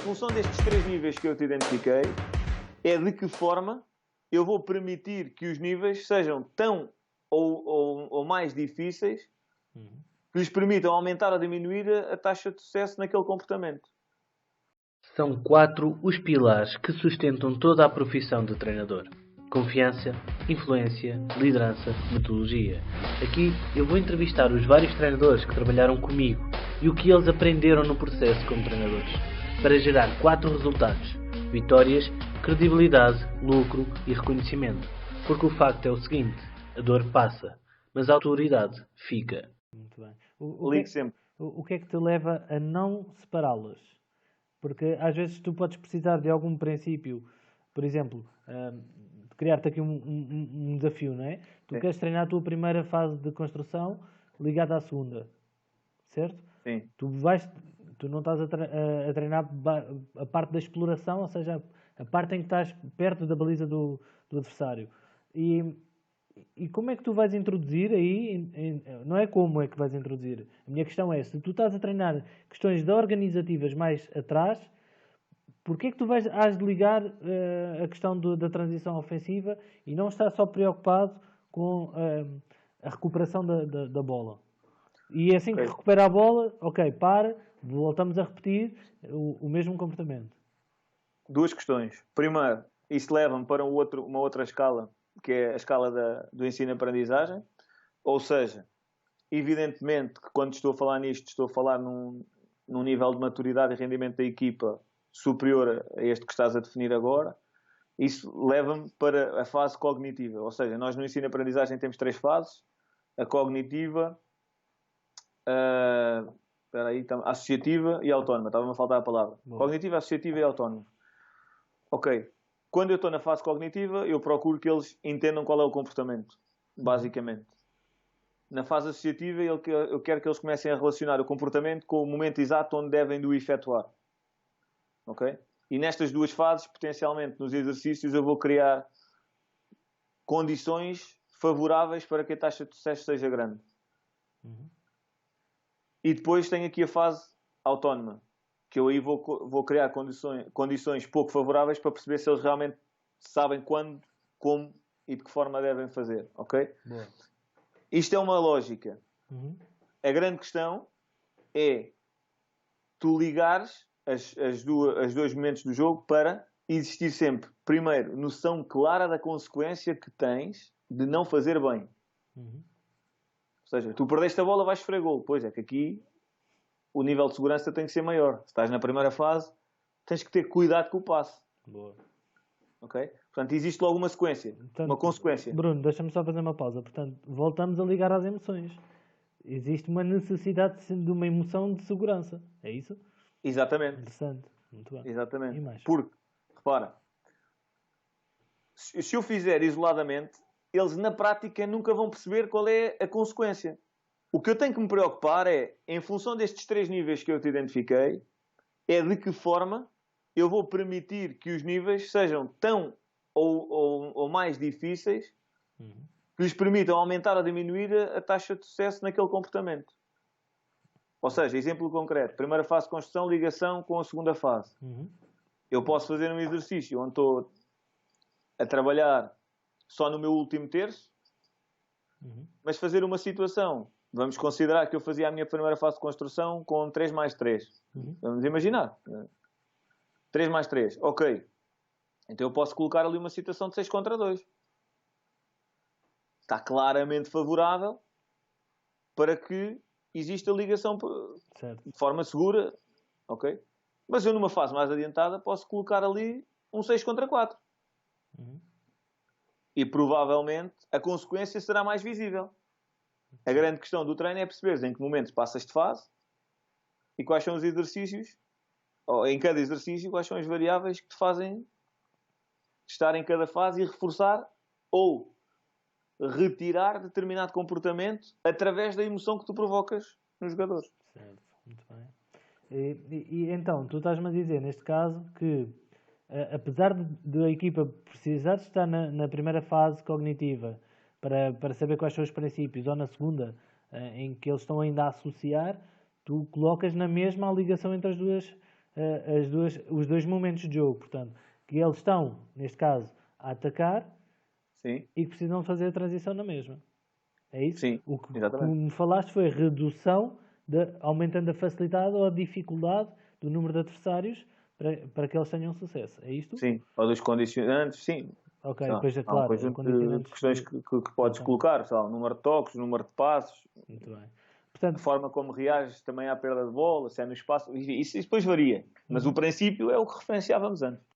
função destes 3 níveis que eu te identifiquei, é de que forma eu vou permitir que os níveis sejam tão ou mais difíceis que lhes permitam aumentar ou diminuir a taxa de sucesso naquele comportamento. São 4 os pilares que sustentam toda a profissão de treinador: confiança, influência, liderança, metodologia. Aqui eu vou entrevistar os vários treinadores que trabalharam comigo e o que eles aprenderam no processo como treinadores, para gerar 4 resultados: vitórias, credibilidade, lucro e reconhecimento. Porque o facto é o seguinte: a dor passa, mas a autoridade fica. Muito bem. Ligue sempre. O que é que te leva a não separá-los? Porque às vezes tu podes precisar de algum princípio, por exemplo, de criar-te aqui um desafio, não é? Tu queres treinar a tua primeira fase de construção ligada à segunda, certo? Sim. Tu não estás a treinar a parte da exploração, ou seja, a parte em que estás perto da baliza do adversário. E como é que tu vais introduzir aí, não é como é que vais introduzir, a minha questão é, se tu estás a treinar questões organizativas mais atrás, porquê é que tu has de ligar a questão da transição ofensiva e não estás só preocupado com a recuperação da bola? E assim que recupera a bola, voltamos a repetir o mesmo comportamento. 2 questões. Primeiro, isso leva-me para uma outra escala, que é a escala do ensino-aprendizagem. Ou seja, evidentemente que quando estou a falar nisto, estou a falar num nível de maturidade e rendimento da equipa superior a este que estás a definir agora. Isso leva-me para a fase cognitiva. Ou seja, nós no ensino-aprendizagem temos 3 fases. A cognitiva, a associativa e a autónoma. Estava-me a faltar a palavra. Bom. Cognitiva, associativa e autónoma. Ok. Quando eu estou na fase cognitiva, eu procuro que eles entendam qual é o comportamento, basicamente. Na fase associativa, eu quero que eles comecem a relacionar o comportamento com o momento exato onde devem do efetuar. Ok? E nestas 2 fases, potencialmente, nos exercícios, eu vou criar condições favoráveis para que a taxa de sucesso seja grande. E depois tenho aqui a fase autónoma, que eu aí vou criar condições pouco favoráveis para perceber se eles realmente sabem quando, como e de que forma devem fazer. Ok? Boa. Isto é uma lógica. A grande questão é tu ligares os 2 momentos do jogo para existir sempre, primeiro, noção clara da consequência que tens de não fazer bem. Ou seja, tu perdeste a bola, vais sofrer gol. Pois é que aqui o nível de segurança tem que ser maior. Se estás na primeira fase, tens que ter cuidado com o passe. Boa. Ok? Portanto, existe logo uma sequência, uma consequência. Bruno, deixa-me só fazer uma pausa. Portanto, voltamos a ligar às emoções. Existe uma necessidade de uma emoção de segurança. É isso? Exatamente. Interessante. Muito bem. Exatamente. E mais? Porque, repara, se eu fizer isoladamente, eles na prática nunca vão perceber qual é a consequência. O que eu tenho que me preocupar é, em função destes 3 níveis que eu te identifiquei, é de que forma eu vou permitir que os níveis sejam tão ou mais difíceis que lhes permitam aumentar ou diminuir a taxa de sucesso naquele comportamento. Ou seja, exemplo concreto. Primeira fase de construção, ligação com a segunda fase. Eu posso fazer um exercício onde estou a trabalhar só no meu último terço, mas fazer uma situação. Vamos considerar que eu fazia a minha primeira fase de construção com 3 mais 3. Vamos imaginar. 3 mais 3. Ok. Então eu posso colocar ali uma situação de 6 contra 2. Está claramente favorável para que exista ligação de forma segura. Ok? Mas eu numa fase mais adiantada posso colocar ali um 6 contra 4. E provavelmente a consequência será mais visível. A grande questão do treino é perceber em que momento passas de fase e quais são os exercícios, ou em cada exercício, quais são as variáveis que te fazem estar em cada fase e reforçar ou retirar determinado comportamento através da emoção que tu provocas nos jogadores. Certo, muito bem. E então, tu estás-me a dizer, neste caso, que apesar de a equipa precisar de estar na primeira fase cognitiva para saber quais são os princípios, ou na segunda, em que eles estão ainda a associar, tu colocas na mesma a ligação entre as os dois momentos de jogo. Portanto, que eles estão, neste caso, a atacar Sim. e que precisam fazer a transição na mesma. É isso? Sim, O que exatamente. me falaste foi a redução, aumentando a facilidade ou a dificuldade do número de adversários para que eles tenham sucesso. É isto? Sim, ou dos condicionantes, sim. Ok, Sei lá, depois é há um claro, conjunto de condicionantes questões de... que podes Ok, colocar, sei lá, o número de toques, o número de passos, muito bem. a Portanto, forma como reages também à perda de bola, se é no espaço, enfim, isso depois varia. Mas o princípio é o que referenciávamos antes.